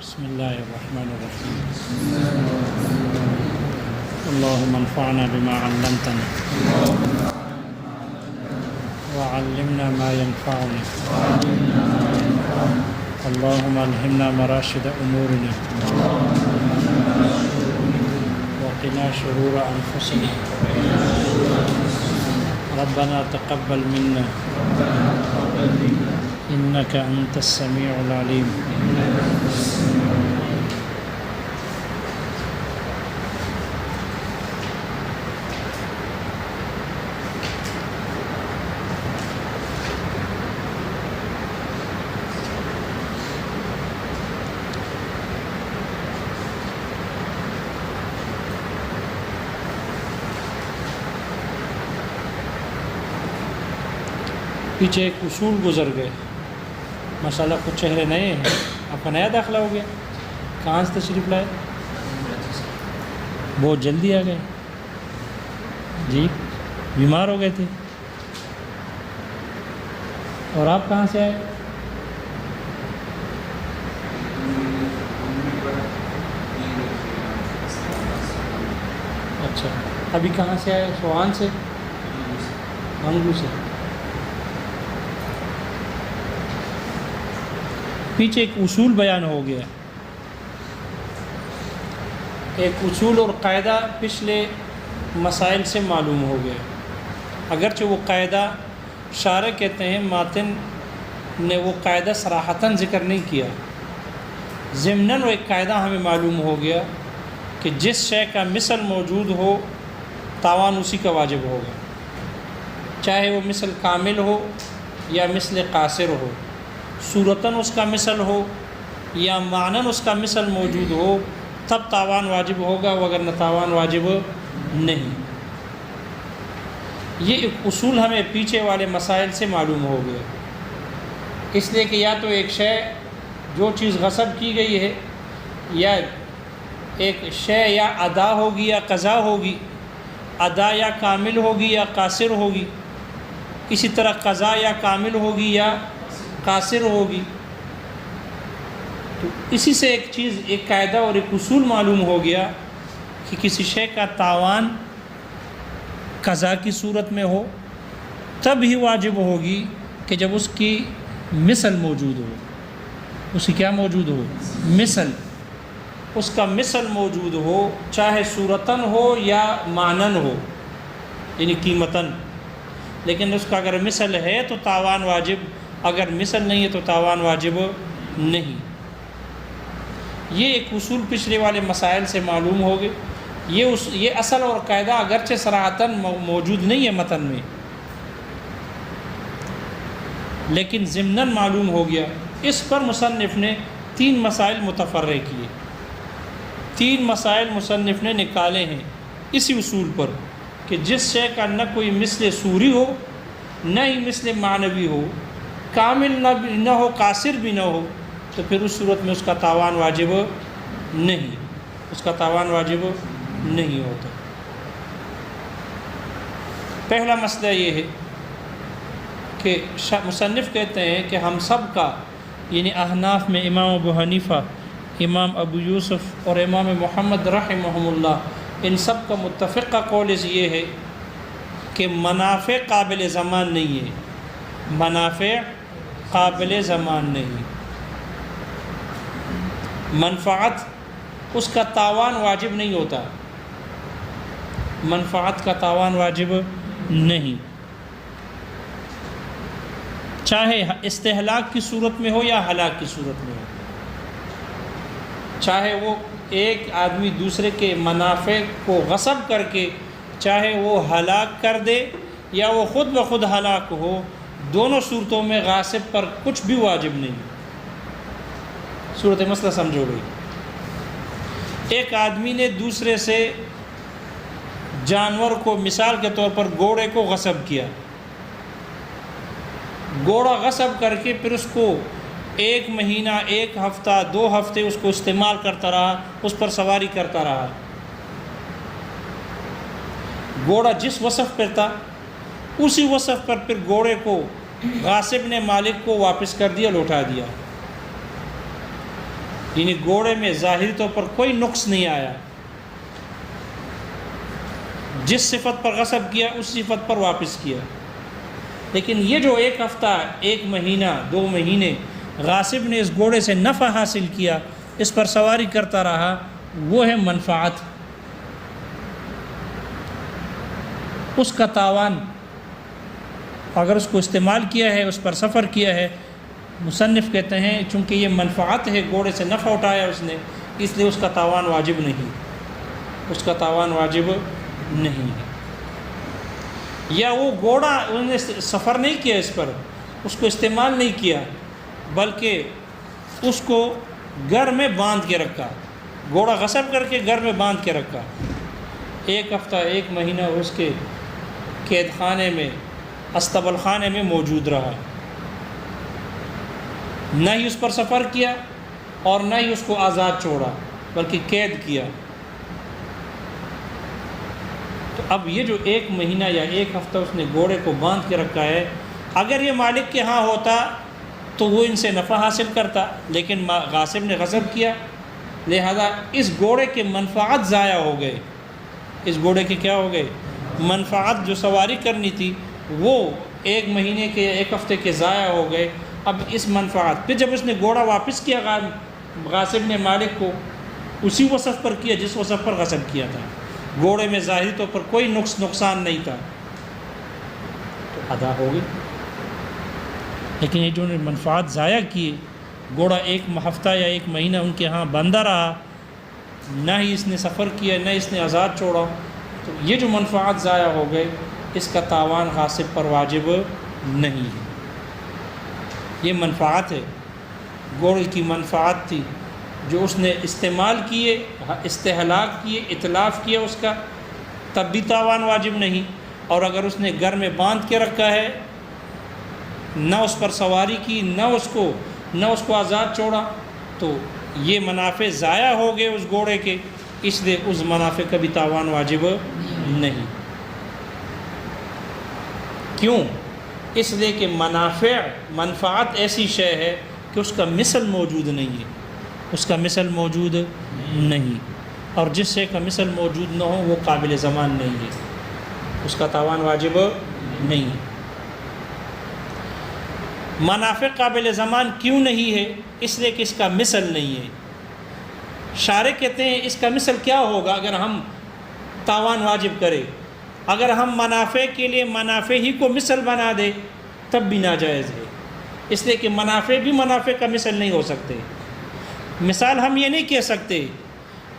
بسم اللہ الرحمن الرحیم اللہم انفعنا بما علمتنا وعلمنا ما ينفعنا اللہم الہمنا مراشد امورنا وقنا شرور انفسنا ربنا تقبل منا انك انت السمیع العلیم. پیچھے ایک اصول گزر گئے، ماشاءاللہ کچھ چہرے نئے ہیں. آپ کا نیا داخلہ ہو گیا؟ کہاں سے تشریف لائے؟ بہت جلدی آ گئے جی؟ بیمار ہو گئے تھے؟ اور آپ کہاں سے آئے؟ اچھا، ابھی کہاں سے آئے؟ سوان سے؟ منگلو سے. پیچھے ایک اصول بیان ہو گیا، ایک اصول اور قاعدہ پچھلے مسائل سے معلوم ہو گیا. اگرچہ وہ قاعدہ شارح کہتے ہیں ماتن نے وہ قاعدہ صراحتاً ذکر نہیں کیا، ضمناً وہ ایک قاعدہ ہمیں معلوم ہو گیا کہ جس شے کا مثل موجود ہو تاوان اسی کا واجب ہوگا، چاہے وہ مثل کامل ہو یا مثل قاصر ہو، صورتاً اس کا مثل ہو یا معناً اس کا مثل موجود ہو، تب تاوان واجب ہوگا، وگرنہ تاوان واجب نہیں. یہ ایک اصول ہمیں پیچھے والے مسائل سے معلوم ہو گیا، اس لیے کہ یا تو ایک شے جو چیز غصب کی گئی ہے یا ایک شے یا ادا ہوگی یا قضا ہوگی، ادا یا کامل ہوگی یا قاصر ہوگی، اسی طرح قضا یا کامل ہوگی یا قاصر ہوگی. تو اسی سے ایک چیز، ایک قاعدہ اور ایک اصول معلوم ہو گیا کہ کسی شے کا تاوان قضا کی صورت میں ہو تب ہی واجب ہوگی کہ جب اس کی مثل موجود ہو. اس کی کیا موجود ہو؟ مثل. اس کا مثل موجود ہو، چاہے صورتاً ہو یا معناً ہو، یعنی قیمتاً. لیکن اس کا اگر مثل ہے تو تاوان واجب، اگر مثل نہیں ہے تو تاوان واجب نہیں. یہ ایک اصول پچھلے والے مسائل سے معلوم ہو گئے. یہ اصل اور قاعدہ اگرچہ صراحتاً موجود نہیں ہے متن میں، لیکن ضمناً معلوم ہو گیا. اس پر مصنف نے 3 مسائل متفرع کیے، 3 مسائل مصنف نے نکالے ہیں اسی اصول پر کہ جس شے کا نہ کوئی مثل صوری ہو نہ ہی مثل معنوی ہو، کامل نہ ہو قاصر بھی نہ ہو، تو پھر اس صورت میں اس کا تاوان واجب نہیں، اس کا تاوان واجب نہیں ہوتا. پہلا مسئلہ یہ ہے کہ مصنف کہتے ہیں کہ ہم سب کا، یعنی احناف میں امام ابو حنیفہ، امام ابو یوسف اور امام محمد رحمہم اللہ، ان سب کا متفقہ قول یہ ہے کہ منافع قابل زمان نہیں ہے، منافع قابل زمان نہیں. منفعت اس کا تاوان واجب نہیں ہوتا، منفعت کا تاوان واجب نہیں، چاہے استہلاک کی صورت میں ہو یا ہلاک کی صورت میں ہو. چاہے وہ ایک آدمی دوسرے کے منافع کو غصب کر کے چاہے وہ ہلاک کر دے یا وہ خود بخود ہلاک ہو، دونوں صورتوں میں غاصب پر کچھ بھی واجب نہیں. صورت مسئلہ سمجھو گئی. ایک آدمی نے دوسرے سے جانور کو، مثال کے طور پر گھوڑے کو غصب کیا، گھوڑا غصب کر کے پھر اس کو 1 مہینہ، 1 ہفتہ، 2 ہفتے اس کو استعمال کرتا رہا، اس پر سواری کرتا رہا. گھوڑا جس وصف پر تھا اسی وصف پر پھر گھوڑے کو غاصب نے مالک کو واپس کر دیا، لوٹا دیا. یعنی گھوڑے میں ظاہری طور پر کوئی نقص نہیں آیا، جس صفت پر غصب کیا اس صفت پر واپس کیا۔ لیکن یہ جو 1 ہفتہ، 1 مہینہ، 2 مہینے غاصب نے اس گھوڑے سے نفع حاصل کیا، اس پر سواری کرتا رہا، وہ ہے منفعت، اس کا تاوان۔ اگر اس کو استعمال کیا ہے، اس پر سفر کیا ہے، مصنف کہتے ہیں چونکہ یہ منفعت ہے، گھوڑے سے نفع اٹھایا اس نے، اس لیے اس کا تاوان واجب نہیں، اس کا تاوان واجب نہیں ہے۔ یا وہ گھوڑا انہوں نے سفر نہیں کیا، اس پر اس کو استعمال نہیں کیا، بلکہ اس کو گھر میں باندھ کے رکھا، گھوڑا غصب کر کے گھر میں باندھ کے رکھا، 1 ہفتہ 1 مہینہ اس کے قید خانے میں، استبل خانے میں موجود رہا، نہ ہی اس پر سفر کیا اور نہ ہی اس کو آزاد چھوڑا، بلکہ قید کیا۔ تو اب یہ جو 1 مہینہ یا 1 ہفتہ اس نے گھوڑے کو باندھ کے رکھا ہے، اگر یہ مالک کے ہاں ہوتا تو وہ ان سے نفع حاصل کرتا، لیکن غاصب نے غصب کیا، لہذا اس گھوڑے کے منفعت ضائع ہو گئے، اس گھوڑے کے کیا ہو گئے؟ منفعت جو سواری کرنی تھی وہ 1 مہینے کے 1 ہفتے کے ضائع ہو گئے۔ اب اس منفعت پھر جب اس نے گھوڑا واپس کیا غاصب نے مالک کو، اسی وصف پر کیا جس وصف پر غصب کیا تھا، گھوڑے میں ظاہری طور پر کوئی نقصان نہیں تھا، تو ادا ہو گئی۔ لیکن یہ جو نے منفعت ضائع کیے، گھوڑا 1 ہفتہ یا 1 مہینہ ان کے ہاں بندہ رہا، نہ ہی اس نے سفر کیا نہ اس نے آزاد چھوڑا، تو یہ جو منفعت ضائع ہو گئے، اس کا تاوان غاصب پر واجب نہیں ہے۔ یہ منفعت ہے، گھوڑے کی منفعت تھی جو اس نے استعمال کیے، استہلاک کیے، اتلاف کیا اس کا، تب بھی تاوان واجب نہیں۔ اور اگر اس نے گھر میں باندھ کے رکھا ہے، نہ اس پر سواری کی، نہ اس کو آزاد چھوڑا، تو یہ منافع ضائع ہو گئے اس گھوڑے کے، اس لیے اس منافع کا بھی تاوان واجب نہیں۔ کیوں؟ اس لیے کہ منفعت ایسی شے ہے کہ اس کا مثل موجود نہیں ہے، اس کا مثل موجود نہیں، اور جس شے کا مثل موجود نہ ہو وہ قابل زمان نہیں ہے، اس کا تاوان واجب نہیں ہے۔ منافع قابل زمان کیوں نہیں ہے؟ اس لیے کہ اس کا مثل نہیں ہے۔ شارع کہتے ہیں اس کا مثل کیا ہوگا اگر ہم تاوان واجب کریں؟ اگر ہم منافع کے لیے منافع ہی کو مثل بنا دے تب بھی ناجائز ہے، اس لیے کہ منافع بھی منافع کا مثل نہیں ہو سکتے۔ مثال ہم یہ نہیں کہہ سکتے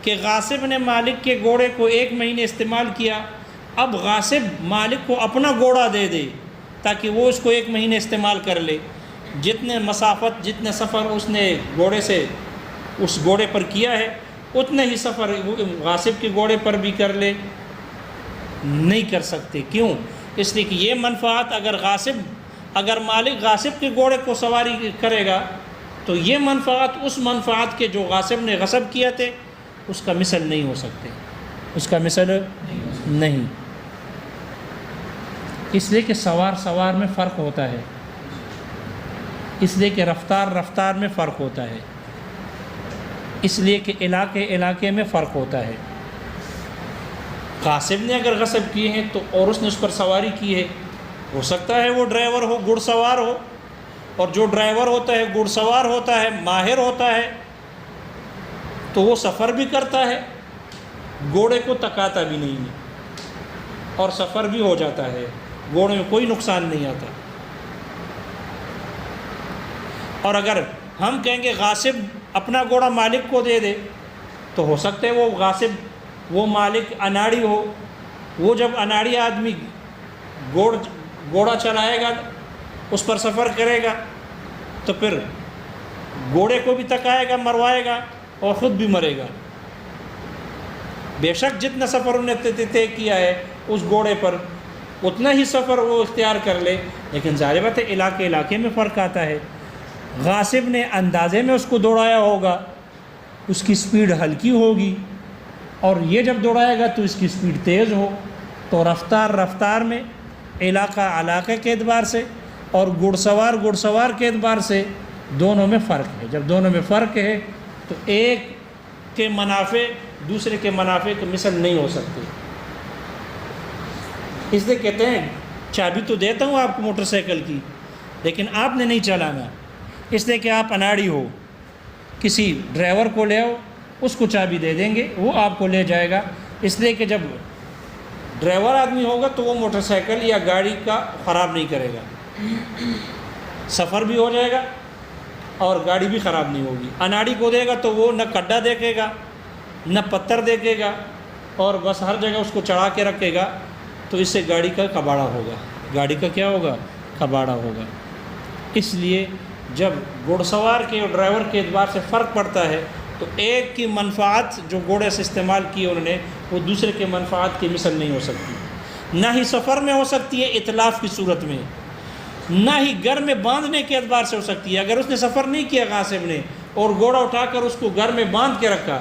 کہ غاصب نے مالک کے گھوڑے کو 1 مہینے استعمال کیا، اب غاصب مالک کو اپنا گھوڑا دے دے تاکہ وہ اس کو 1 مہینے استعمال کر لے، جتنے مسافت جتنے سفر اس نے گھوڑے سے اس گھوڑے پر کیا ہے اتنے ہی سفر غاصب کے گھوڑے پر بھی کر لے، نہیں کر سکتے۔ کیوں؟ اس لیے کہ یہ منفعت اگر مالک غاصب کے گھوڑے کو سواری کرے گا تو یہ منفعت اس منفعت کے جو غاصب نے غصب کیا تھے اس کا مثل نہیں ہو سکتے، اس کا مثل نہیں، اس لیے کہ سوار میں فرق ہوتا ہے، اس لیے کہ رفتار میں فرق ہوتا ہے، اس لیے کہ علاقے میں فرق ہوتا ہے۔ غاصب نے اگر غصب کیے ہیں تو اور اس نے اس پر سواری کی ہے، ہو سکتا ہے وہ ڈرائیور ہو، گھڑ سوار ہو، اور جو ڈرائیور ہوتا ہے گھڑ سوار ہوتا ہے، ماہر ہوتا ہے، تو وہ سفر بھی کرتا ہے، گھوڑے کو تکاتا بھی نہیں ہے، اور سفر بھی ہو جاتا ہے، گھوڑے میں کوئی نقصان نہیں آتا۔ اور اگر ہم کہیں گے غاصب اپنا گھوڑا مالک کو دے دے تو ہو سکتا ہے وہ مالک اناڑی ہو، وہ جب اناڑی آدمی گھوڑا چلائے گا اس پر سفر کرے گا تو پھر گھوڑے کو بھی تکائے گا، مروائے گا اور خود بھی مرے گا۔ بے شک جتنا سفر انہیں طے کیا ہے اس گھوڑے پر اتنا ہی سفر وہ اختیار کر لے، لیکن ظاہر بات ہے علاقے میں فرق آتا ہے۔ غاصب نے اندازے میں اس کو دوڑایا ہوگا، اس کی سپیڈ ہلکی ہوگی، اور یہ جب دوڑائے گا تو اس کی سپیڈ تیز ہو، تو رفتار میں علاقے کے اعتبار سے اور گھڑ سوار کے اعتبار سے دونوں میں فرق ہے۔ جب دونوں میں فرق ہے تو ایک کے منافع دوسرے کے منافع کی مثل نہیں ہو سکتے. اس لیے کہتے ہیں چابی تو دیتا ہوں آپ کو موٹر سائیکل کی، لیکن آپ نے نہیں چلانا. اس لیے کہ آپ اناڑی ہو، کسی ڈرائیور کو لے آؤ، اس کو چابی دے دیں گے، وہ آپ کو لے جائے گا. اس لیے کہ جب ڈرائیور آدمی ہوگا تو وہ موٹر سائیکل یا گاڑی کا خراب نہیں کرے گا، سفر بھی ہو جائے گا اور گاڑی بھی خراب نہیں ہوگی. اناڑی کو دے گا تو وہ نہ کڈا دیکھے گا نہ پتھر دیکھے گا، اور بس ہر جگہ اس کو چڑھا کے رکھے گا، تو اس سے گاڑی کا کباڑا ہوگا. گاڑی کا کیا ہوگا؟ کباڑا ہوگا. اس لیے جب گھوڑ سوار کے اور ڈرائیور کے اعتبار سے فرق پڑتا ہے تو ایک کی منفعت جو گھوڑے سے استعمال کی انہوں نے، وہ دوسرے کے منفعت کی مثل نہیں ہو سکتی. نہ ہی سفر میں ہو سکتی ہے اتلاف کی صورت میں، نہ ہی گھر میں باندھنے کے اعتبار سے ہو سکتی ہے. اگر اس نے سفر نہیں کیا غاصب نے اور گھوڑا اٹھا کر اس کو گھر میں باندھ کے رکھا،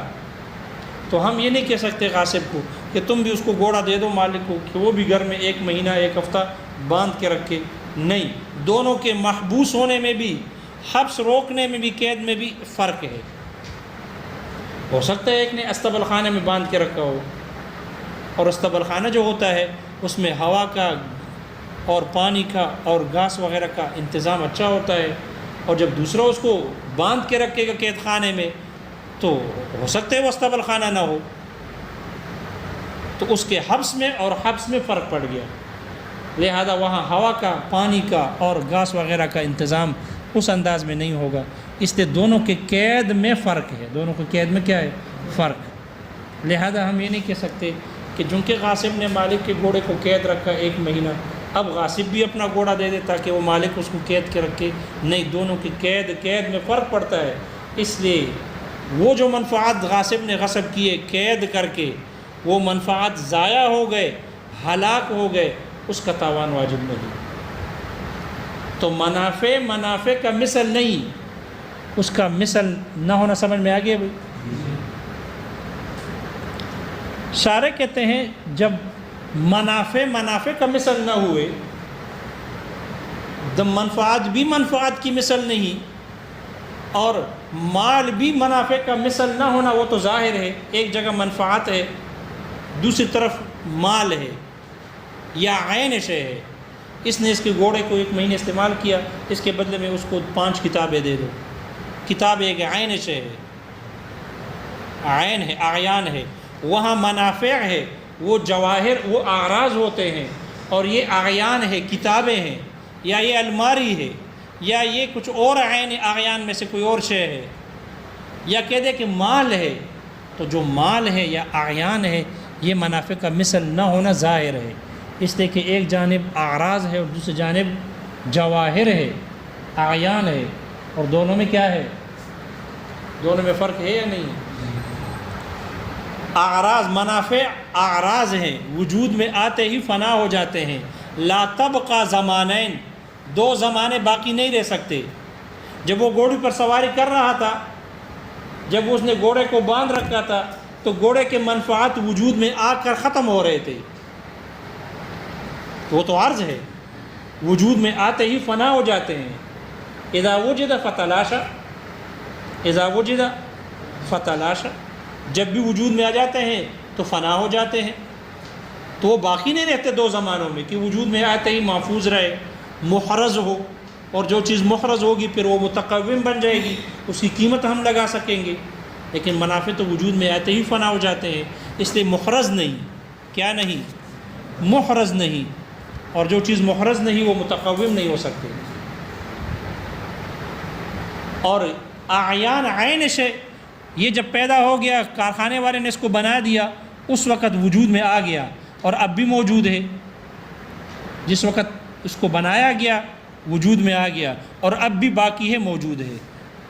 تو ہم یہ نہیں کہہ سکتے غاصب کو کہ تم بھی اس کو گھوڑا دے دو مالک کو کہ وہ بھی گھر میں 1 مہینہ 1 ہفتہ باندھ کے رکھے. نہیں، دونوں کے محبوس ہونے میں بھی، حبس روکنے میں بھی، قید میں بھی فرق ہے. ہو سکتا ہے ایک نے استبل خانے میں باندھ کے رکھا ہو، اور استبل خانہ جو ہوتا ہے اس میں ہوا کا اور پانی کا اور گھاس وغیرہ کا انتظام اچھا ہوتا ہے، اور جب دوسرا اس کو باندھ کے رکھے گا قید خانے میں تو ہو سکتا ہے وہ استبل خانہ نہ ہو. تو اس کے حبس میں اور حبس میں فرق پڑ گیا. لہذا وہاں ہوا کا، پانی کا اور گھاس وغیرہ کا انتظام اس انداز میں نہیں ہوگا. اس لیے دونوں کے قید میں فرق ہے. دونوں کے قید میں کیا ہے؟ فرق. لہذا ہم یہ نہیں کہہ سکتے کہ چونکہ غاصب نے مالک کے گھوڑے کو قید رکھا 1 مہینہ، اب غاصب بھی اپنا گھوڑا دے دے تاکہ وہ مالک اس کو قید کے رکھے. نہیں، دونوں کی قید میں فرق پڑتا ہے. اس لیے وہ جو منفعات غاصب نے غصب کیے قید کر کے، وہ منفعات ضائع ہو گئے، ہلاک ہو گئے، اس کا تاوان واجب نہیں. تو منافع کا مثل نہیں، اس کا مثل نہ ہونا سمجھ میں آ گیا بھائی. شارح کہتے ہیں جب منافع کا مثل نہ ہوئے، منفعات بھی منفعات کی مثل نہیں، اور مال بھی منافع کا مثل نہ ہونا، وہ تو ظاہر ہے. ایک جگہ منفعات ہے، دوسری طرف مال ہے یا عین شے ہے. اس نے اس کے گھوڑے کو 1 مہینے استعمال کیا، اس کے بدلے میں اس کو 5 کتابیں دے دو. کتاب ایک عین شے ہے، عین ہے، اعیان ہے. وہاں منافع ہے، وہ جواہر، وہ اعراض ہوتے ہیں، اور یہ اعیان ہے، کتابیں ہیں، یا یہ الماری ہے، یا یہ کچھ اور عین اعیان میں سے کوئی اور شے ہے، یا کہہ دے کہ مال ہے. تو جو مال ہے یا اعیان ہے، یہ منافع کا مثل نہ ہونا ظاہر ہے. اس لیے کہ ایک جانب اعراض ہے اور دوسری جانب جواہر ہے، اعیان ہے، اور دونوں میں کیا ہے؟ دونوں میں فرق ہے یا نہیں؟ اعراض، منافع اعراض ہیں، وجود میں آتے ہی فنا ہو جاتے ہیں. لا تبقى زمانین، 2 زمانے باقی نہیں رہ سکتے. جب وہ گھوڑے پر سواری کر رہا تھا، جب اس نے گھوڑے کو باندھ رکھا تھا، تو گھوڑے کے منفعات وجود میں آ کر ختم ہو رہے تھے. وہ تو عرض ہے، وجود میں آتے ہی فنا ہو جاتے ہیں. اذا وجد فتلاشا، اذا وجد فتلاشا، جب بھی وجود میں آ جاتے ہیں تو فنا ہو جاتے ہیں. تو وہ باقی نہیں رہتے 2 زمانوں میں کہ وجود میں آتے ہی محفوظ رہے، محرز ہو، اور جو چیز محرز ہوگی پھر وہ متقوم بن جائے گی، اس کی قیمت ہم لگا سکیں گے. لیکن منافع تو وجود میں آتے ہی فنا ہو جاتے ہیں. اس لیے محرز نہیں، کیا نہیں؟ محرز نہیں. اور جو چیز محرز نہیں وہ متقوم نہیں ہو سکتے. اور اعیان عین شے، یہ جب پیدا ہو گیا، کارخانے والے نے اس کو بنا دیا، اس وقت وجود میں آ گیا اور اب بھی موجود ہے. جس وقت اس کو بنایا گیا وجود میں آ گیا اور اب بھی باقی ہے، موجود ہے.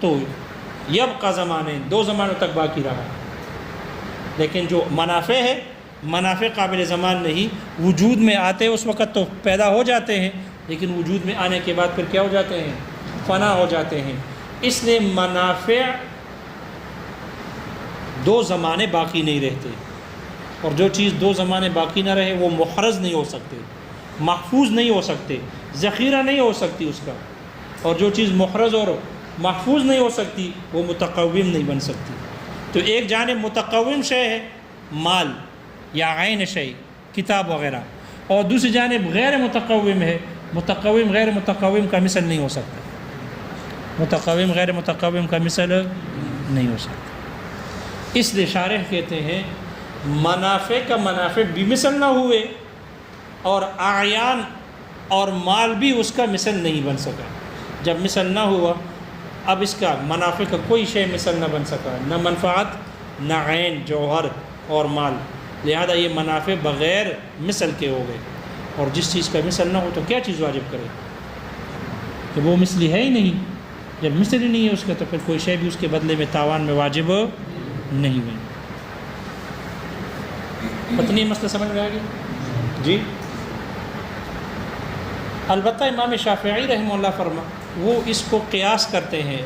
تو یبقى زمانے، 2 زمانوں تک باقی رہا. لیکن جو منافع ہے، منافع قابل زمان نہیں. وجود میں آتے اس وقت تو پیدا ہو جاتے ہیں، لیکن وجود میں آنے کے بعد پھر کیا ہو جاتے ہیں؟ فنا ہو جاتے ہیں. اس لیے منافع 2 زمانے باقی نہیں رہتے. اور جو چیز 2 زمانے باقی نہ رہے وہ محرز نہیں ہو سکتے، محفوظ نہیں ہو سکتے، ذخیرہ نہیں ہو سکتی اس کا. اور جو چیز محرز اور محفوظ نہیں ہو سکتی وہ متقوم نہیں بن سکتی۔ تو ایک جانب متقوم شے ہے مال یا عین شے کتاب وغیرہ، اور دوسری جانب غیر متقوم ہے، متقوم غیر متقوم کا مثل نہیں ہو سکتا، متقوم غیر متقوم کا مثل نہیں ہو سکتا۔ اس لیے شارح کہتے ہیں منافع کا منافع بھی مثل نہ ہوئے اور اعیان اور مال بھی اس کا مثل نہیں بن سکا۔ جب مثل نہ ہوا اب اس کا منافع کا کوئی شے مثل نہ بن سکا، نہ منفعت نہ عین جوہر اور مال، لہذا یہ منافع بغیر مثل کے ہو گئے۔ اور جس چیز کا مثل نہ ہو تو کیا چیز واجب کرے کہ وہ مثلی ہے ہی نہیں، جب مثل ہی نہیں ہے اس کا تو پھر کوئی شے بھی اس کے بدلے میں تاوان میں واجب نہیں ہوئی۔ پتنی مسئلہ سمجھ میں آ گیا جی؟ البتہ امام شافعی رحمہ اللہ وہ اس کو قیاس کرتے ہیں،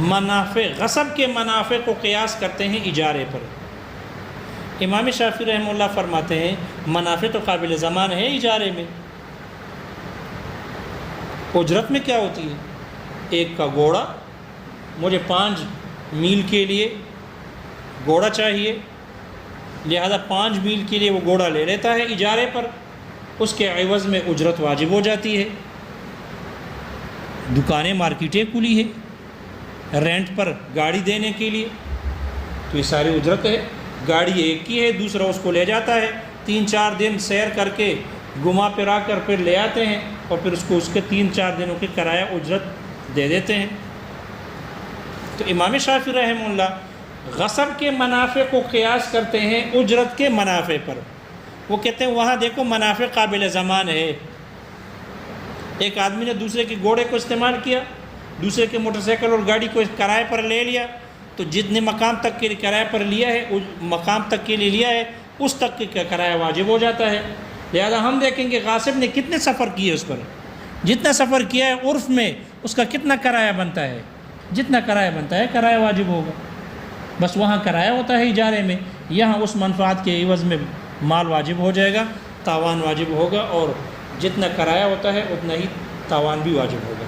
منافع غصب کے منافع کو قیاس کرتے ہیں اجارے پر۔ امام شافعی رحمہ اللہ فرماتے ہیں منافع تو قابل ضمان ہے اجارے میں، اجرت میں کیا ہوتی ہے؟ ایک کا گھوڑا، مجھے 5 میل کے لیے گھوڑا چاہیے، لہذا 5 میل کے لیے وہ گھوڑا لے لیتا ہے اجارے پر، اس کے عوض میں اجرت واجب ہو جاتی ہے۔ دکانیں مارکیٹیں کھلی ہے رینٹ پر گاڑی دینے کے لیے، تو یہ ساری اجرت ہے۔ گاڑی ایک کی ہے، دوسرا اس کو لے جاتا ہے، 3-4 دن سیر کر کے گھما پھرا کر پھر لے آتے ہیں اور پھر اس کو اس کے 3-4 دنوں کے کرایہ اجرت دے دیتے ہیں۔ تو امام شافعی رحمہ اللہ غصب کے منافع کو قیاس کرتے ہیں اجرت کے منافع پر۔ وہ کہتے ہیں وہاں دیکھو منافع قابل ضمان ہے، ایک آدمی نے دوسرے کے گھوڑے کو استعمال کیا، دوسرے کے موٹر سائیکل اور گاڑی کو کرائے پر لے لیا، تو جتنے مقام تک کے لیے کرائے پر لیا ہے، مقام تک کے لیے لیا ہے اس تک کے کرایہ واجب ہو جاتا ہے۔ لہذا ہم دیکھیں گے غاصب نے کتنے سفر کیے، اس پر جتنا سفر کیا ہے عرف میں اس کا کتنا کرایہ بنتا ہے، جتنا کرایہ بنتا ہے کرایہ واجب ہوگا۔ بس وہاں کرایہ ہوتا ہے اجارے میں، یہاں اس منفعت کے عوض میں مال واجب ہو جائے گا، تاوان واجب ہوگا، اور جتنا کرایہ ہوتا ہے اتنا ہی تاوان بھی واجب ہوگا۔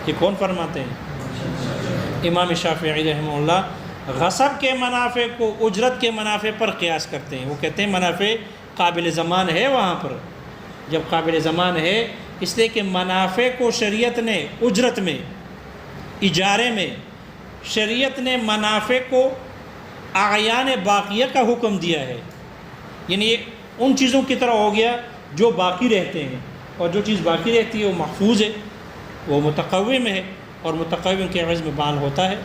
یہ کون فرماتے ہیں؟ امام شافعی رحمہ اللہ غصب کے منافع کو اجرت کے منافع پر قیاس کرتے ہیں۔ وہ کہتے ہیں منافع قابل ضمان ہے وہاں پر، جب قابل ضمان ہے اس لیے کہ منافع کو شریعت نے اجرت میں، اجارے میں شریعت نے منافع کو اعیان باقیہ کا حکم دیا ہے، یعنی یہ ان چیزوں کی طرح ہو گیا جو باقی رہتے ہیں، اور جو چیز باقی رہتی ہے وہ محفوظ ہے، وہ متقوم ہے، اور متقوم کے عوض میں مال ہوتا ہے،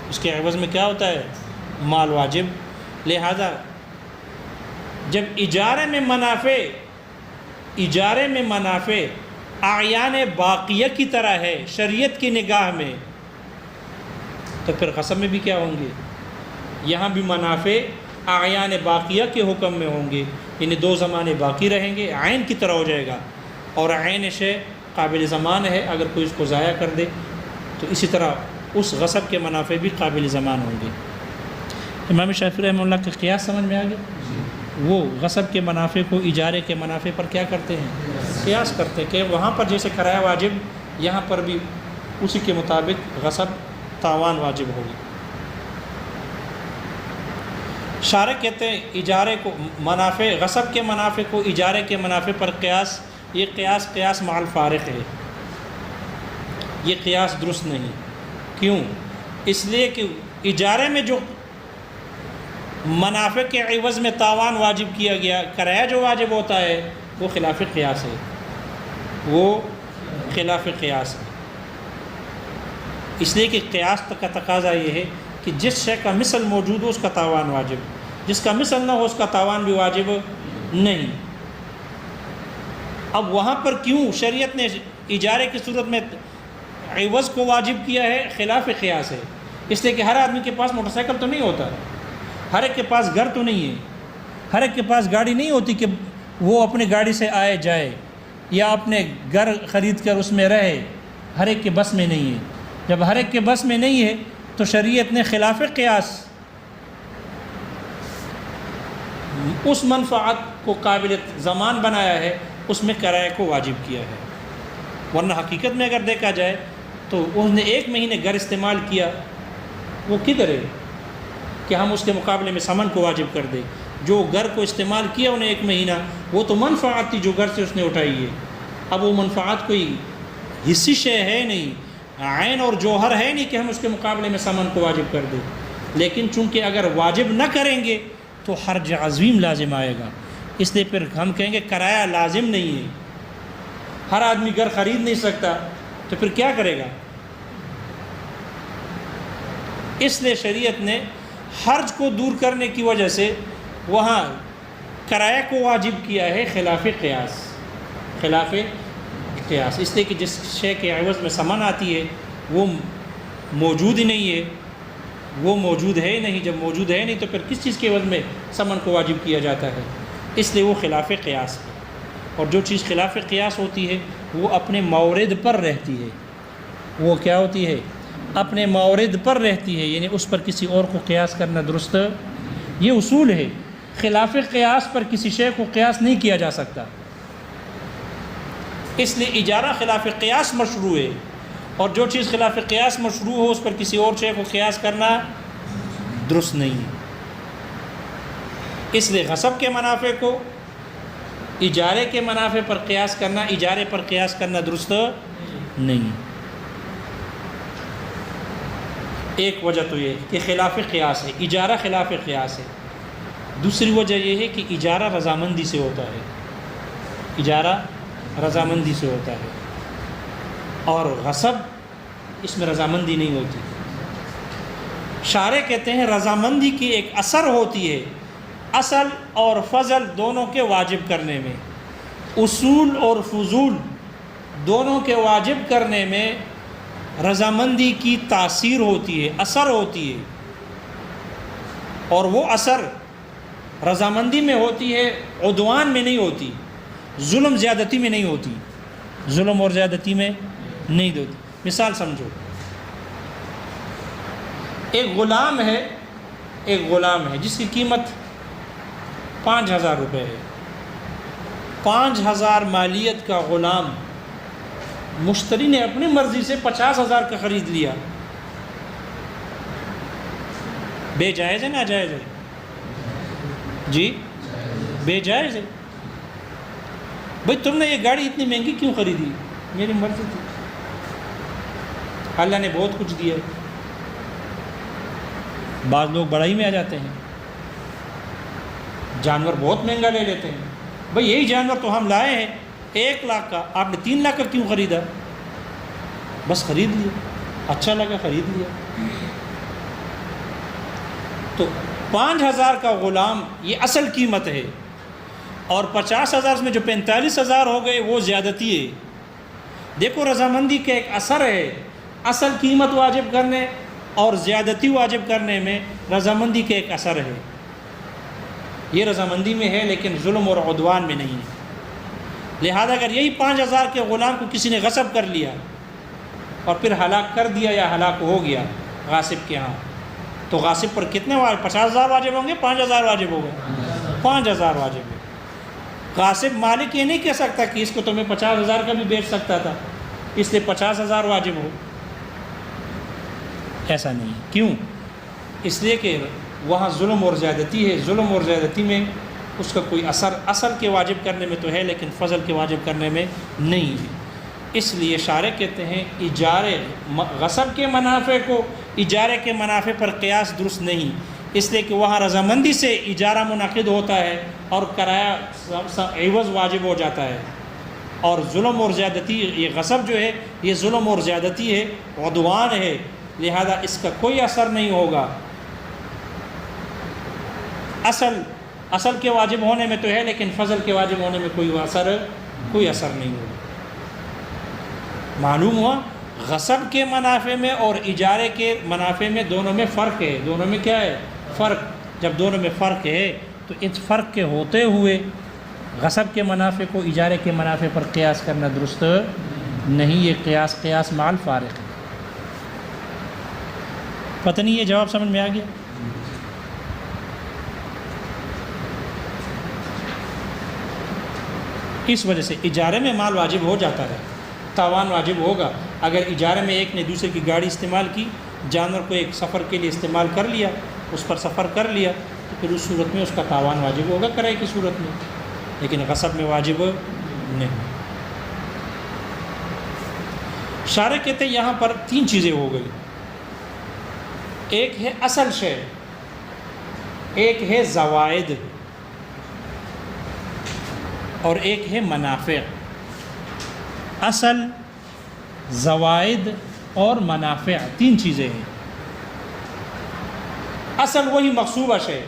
اس کے عوض میں کیا ہوتا ہے؟ مال واجب۔ لہذا جب اجارے میں منافع اعیان باقیہ کی طرح ہے شریعت کی نگاہ میں، تو پھر غصب میں بھی کیا ہوں گے؟ یہاں بھی منافع اعیان باقیہ کے حکم میں ہوں گے، یعنی 2 زمانے باقی رہیں گے، عین کی طرح ہو جائے گا، اور عین شے قابل ضمان ہے، اگر کوئی اس کو ضائع کر دے تو اسی طرح اس غصب کے منافع بھی قابل ضمان ہوں گے۔ امام شافعی رحمہ اللہ کا قیاس سمجھ میں آ گیا؟ وہ غصب کے منافع کو اجارے کے منافع پر کیا کرتے ہیں؟ قیاس کرتے ہیں کہ وہاں پر جیسے کرایہ واجب، یہاں پر بھی اسی کے مطابق غصب تاوان واجب ہوگی۔ شارح کہتے ہیں اجارے کو منافع، غصب کے منافع کو اجارے کے منافع پر قیاس، یہ قیاس مع الفارق ہے، یہ قیاس درست نہیں۔ کیوں؟ اس لیے کہ اجارے میں جو منافع کے عوض میں تاوان واجب کیا گیا، کرایہ جو واجب ہوتا ہے وہ خلاف قیاس ہے، وہ خلاف قیاس ہے۔ اس لیے کہ قیاس کا تقاضا یہ ہے کہ جس شے کا مثل موجود ہو اس کا تاوان واجب، جس کا مثل نہ ہو اس کا تاوان بھی واجب نہیں۔ اب وہاں پر کیوں شریعت نے اجارے کی صورت میں عوض کو واجب کیا ہے؟ خلاف قیاس ہے، اس لیے کہ ہر آدمی کے پاس موٹر سائیکل تو نہیں ہوتا، ہر ایک کے پاس گھر تو نہیں ہے، ہر ایک کے پاس گاڑی نہیں ہوتی کہ وہ اپنے گاڑی سے آئے جائے یا اپنے گھر خرید کر اس میں رہے، ہر ایک کے بس میں نہیں ہے۔ جب ہر ایک کے بس میں نہیں ہے تو شریعت نے خلاف قیاس اس منفعت کو قابل ضمان بنایا ہے، اس میں کرایہ کو واجب کیا ہے۔ ورنہ حقیقت میں اگر دیکھا جائے تو اس نے 1 مہینے گھر استعمال کیا، وہ کدھر ہے کہ ہم اس کے مقابلے میں ثمن کو واجب کر دیں؟ جو گھر کو استعمال کیا انہیں 1 مہینہ، وہ تو منفعت تھی جو گھر سے اس نے اٹھائی ہے. اب وہ منفعت کوئی حصی شے ہے نہیں، عین اور جوہر ہے نہیں کہ ہم اس کے مقابلے میں ثمن کو واجب کر دیں. لیکن چونکہ اگر واجب نہ کریں گے تو حرج عظیم لازم آئے گا. اس لیے پھر ہم کہیں گے کرایہ لازم نہیں ہے. ہر آدمی گھر خرید نہیں سکتا تو پھر کیا کرے گا؟ اس لیے شریعت نے حرج کو دور کرنے کی وجہ سے وہاں کرایہ کو واجب کیا ہے خلاف قیاس. خلاف قیاس اس لیے کہ جس شے کے عوض میں ثمن آتی ہے وہ موجود ہی نہیں ہے، وہ موجود ہے ہی نہیں. جب موجود ہے نہیں تو پھر کس چیز کے عوض میں ثمن کو واجب کیا جاتا ہے؟ اس لیے وہ خلاف قیاس ہے. اور جو چیز خلاف قیاس ہوتی ہے وہ اپنے مورد پر رہتی ہے. وہ کیا ہوتی ہے؟ اپنے مورد پر رہتی ہے، یعنی اس پر کسی اور کو قیاس کرنا درست. یہ اصول ہے، خلاف قیاس پر کسی شے کو قیاس نہیں کیا جا سکتا. اس لیے اجارہ خلاف قیاس مشروع ہے، اور جو چیز خلاف قیاس مشروع ہو اس پر کسی اور شے کو قیاس کرنا درست نہیں ہے. اس لیے غصب کے منافع کو اجارے کے منافع پر قیاس کرنا، اجارے پر قیاس کرنا درست نہیں. ایک وجہ تو یہ کہ خلاف قیاس ہے، اجارہ خلاف قیاس ہے. دوسری وجہ یہ ہے کہ اجارہ رضامندی سے ہوتا ہے. اجارہ رضامندی سے ہوتا ہے، اور غصب اس میں رضامندی نہیں ہوتی. شارع کہتے ہیں رضامندی کی ایک اثر ہوتی ہے اصل اور فضل دونوں کے واجب کرنے میں. اصول اور فضول دونوں کے واجب کرنے میں رضامندی کی تاثیر ہوتی ہے، اثر ہوتی ہے. اور وہ اثر رضامندی میں ہوتی ہے، عدوان میں نہیں ہوتی، ظلم زیادتی میں نہیں ہوتی. ظلم اور زیادتی میں نہیں ہوتی. مثال سمجھو، ایک غلام ہے جس کی قیمت 5,000 روپے ہے. 5,000 مالیت کا غلام مشتری نے اپنی مرضی سے 50,000 کا خرید لیا. بے جائز ہے ناجائز ہے؟ جی بے جائز ہے. بھئی تم نے یہ گاڑی اتنی مہنگی کیوں خریدی؟ میری مرضی تھی، اللہ نے بہت کچھ دیا. بعض لوگ بڑائی میں آ جاتے ہیں، جانور بہت مہنگا لے لیتے ہیں. بھئی یہی جانور تو ہم لائے ہیں 1 لاکھ کا، آپ نے 3 لاکھ کا کیوں خریدا؟ بس خرید لیا، اچھا لگا خرید لیا. تو 5,000 کا غلام یہ اصل قیمت ہے، اور 50,000 میں جو 45,000 ہو گئے وہ زیادتی ہے. دیکھو رضامندی کا ایک اثر ہے، اصل قیمت واجب کرنے اور زیادتی واجب کرنے میں رضامندی کا ایک اثر ہے. یہ رضامندی میں ہے لیکن ظلم اور عدوان میں نہیں ہے. لہذا اگر یہی 5,000 کے غلام کو کسی نے غصب کر لیا اور پھر ہلاک کر دیا یا ہلاک ہو گیا غاصب کے ہاں، تو غاصب پر کتنے 50,000 واجب ہوں گے؟ 5,000 واجب ہو گئے، 5,000 واجب ہے. غاصب مالک یہ نہیں کہہ سکتا کہ اس کو تو میں 50,000 کا بھی بیچ سکتا تھا، اس لیے 50,000 واجب ہو. ایسا نہیں. کیوں؟ اس لیے کہ وہاں ظلم اور زیادتی ہے. ظلم اور زیادتی میں اس کا کوئی اثر اصل کے واجب کرنے میں تو ہے لیکن فضل کے واجب کرنے میں نہیں ہے. اس لیے شارع کہتے ہیں اجارے غصب کے منافع کو اجارے کے منافع پر قیاس درست نہیں، اس لیے کہ وہاں رضامندی سے اجارہ منعقد ہوتا ہے اور کرایہ عوض واجب ہو جاتا ہے. اور ظلم اور زیادتی، یہ غصب جو ہے یہ ظلم اور زیادتی ہے، عدوان ہے، لہذا اس کا کوئی اثر نہیں ہوگا. اصل کے واجب ہونے میں تو ہے لیکن فضل کے واجب ہونے میں کوئی اثر نہیں ہوگا. معلوم ہوا غصب کے منافع میں اور اجارے کے منافع میں دونوں میں فرق ہے. دونوں میں کیا ہے؟ فرق. جب دونوں میں فرق ہے تو اس فرق کے ہوتے ہوئے غصب کے منافع کو اجارے کے منافع پر قیاس کرنا درست نہیں. یہ قیاس مع الفارق ہے. پتہ نہیں یہ جواب سمجھ میں آ گیا؟ اس وجہ سے اجارے میں مال واجب ہو جاتا ہے، تاوان واجب ہوگا، اگر اجارے میں ایک نے دوسرے کی گاڑی استعمال کی، جانور کو ایک سفر کے لیے استعمال کر لیا، اس پر سفر کر لیا، تو پھر اس صورت میں اس کا تاوان واجب ہوگا کرائے کی صورت میں، لیکن غصب میں واجب نہیں۔ شارح کہتے ہیں یہاں پر 3 چیزیں ہو گئی، ایک ہے اصل شے، ایک ہے زوائد، اور ایک ہے منافع۔ اصل، زوائد اور منافع 3 چیزیں ہیں۔ اصل وہی مغصوبہ شے،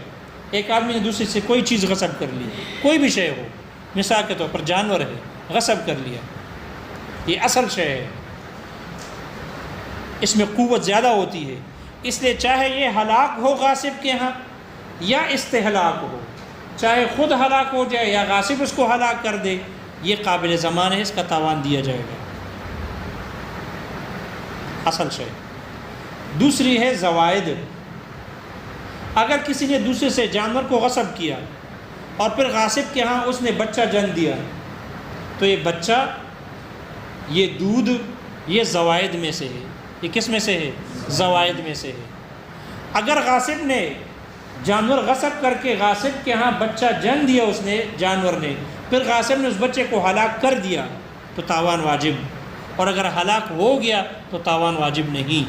ایک آدمی نے دوسرے سے کوئی چیز غصب کر لی، کوئی بھی شے ہو، مثال کے طور پر جانور ہے، غصب کر لیا، یہ اصل شے ہے، اس میں قوت زیادہ ہوتی ہے، اس لیے چاہے یہ ہلاک ہو غاصب کے ہاں یا استہلاک ہو، چاہے خود ہلاک ہو جائے یا غاصب اس کو ہلاک کر دے، یہ قابل ضمان ہے، اس کا تاوان دیا جائے گا، اصل شے۔ دوسری ہے زوائد، اگر کسی نے دوسرے سے جانور کو غصب کیا اور پھر غاصب کے ہاں اس نے بچہ جنم دیا، تو یہ بچہ، یہ دودھ، یہ زوائد میں سے ہے، یہ کس میں سے ہے؟ زوائد میں سے ہے۔ اگر غاصب نے جانور غصب کر کے غاصب کے ہاں بچہ جنم دیا، اس نے جانور نے، پھر غاصب نے اس بچے کو ہلاک کر دیا، تو تاوان واجب، اور اگر ہلاک ہو گیا تو تاوان واجب نہیں،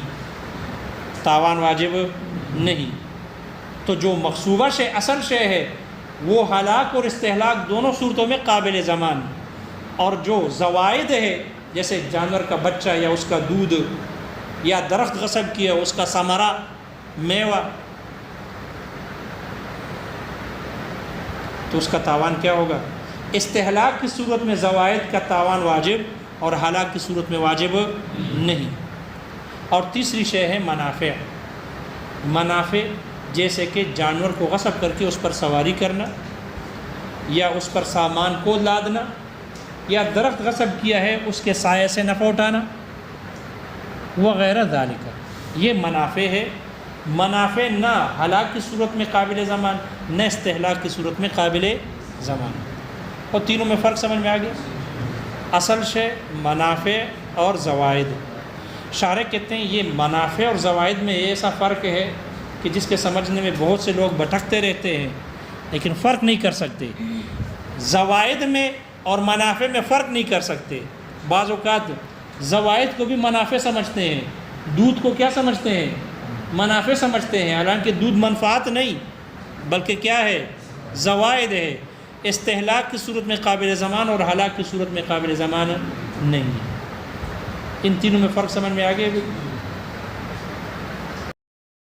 تاوان واجب نہیں۔ تو جو مغصوبہ شے، اصل شے ہے، وہ ہلاک اور استہلاک دونوں صورتوں میں قابل ضمان، اور جو زوائد ہے جیسے جانور کا بچہ یا اس کا دودھ یا درخت غصب کیا اس کا ثمرہ، میوہ، تو اس کا تاوان کیا ہوگا؟ استہلاک کی صورت میں زوائد کا تاوان واجب اور ہلاک کی صورت میں واجب نہیں۔ اور تیسری شے ہے منافع، منافع جیسے کہ جانور کو غصب کر کے اس پر سواری کرنا، یا اس پر سامان کو لادنا، یا درخت غصب کیا ہے اس کے سائے سے نفع اٹھانا وغیرہ ذالک، یہ منافع ہے۔ منافع نہ ہلاک کی صورت میں قابل ضمان، نہ استہلاک کی صورت میں قابل ضمان، اور تینوں میں فرق سمجھ میں آ گیا؟ اصل شے، منافع اور زوائد۔ شارح کہتے ہیں یہ منافع اور زوائد میں ایسا فرق ہے کہ جس کے سمجھنے میں بہت سے لوگ بھٹکتے رہتے ہیں، لیکن فرق نہیں کر سکتے۔ زوائد میں اور منافع میں فرق نہیں کر سکتے۔ بعض اوقات زوائد کو بھی منافع سمجھتے ہیں، دودھ کو کیا سمجھتے ہیں؟ منافع سمجھتے ہیں، حالانکہ دودھ منفعت نہیں بلکہ کیا ہے؟ زوائد ہے۔ استہلاک کی صورت میں قابل ضمان اور ہلاک کی صورت میں قابل ضمان نہیں۔ ان تینوں میں فرق سمجھ میں آ گیا بھی؟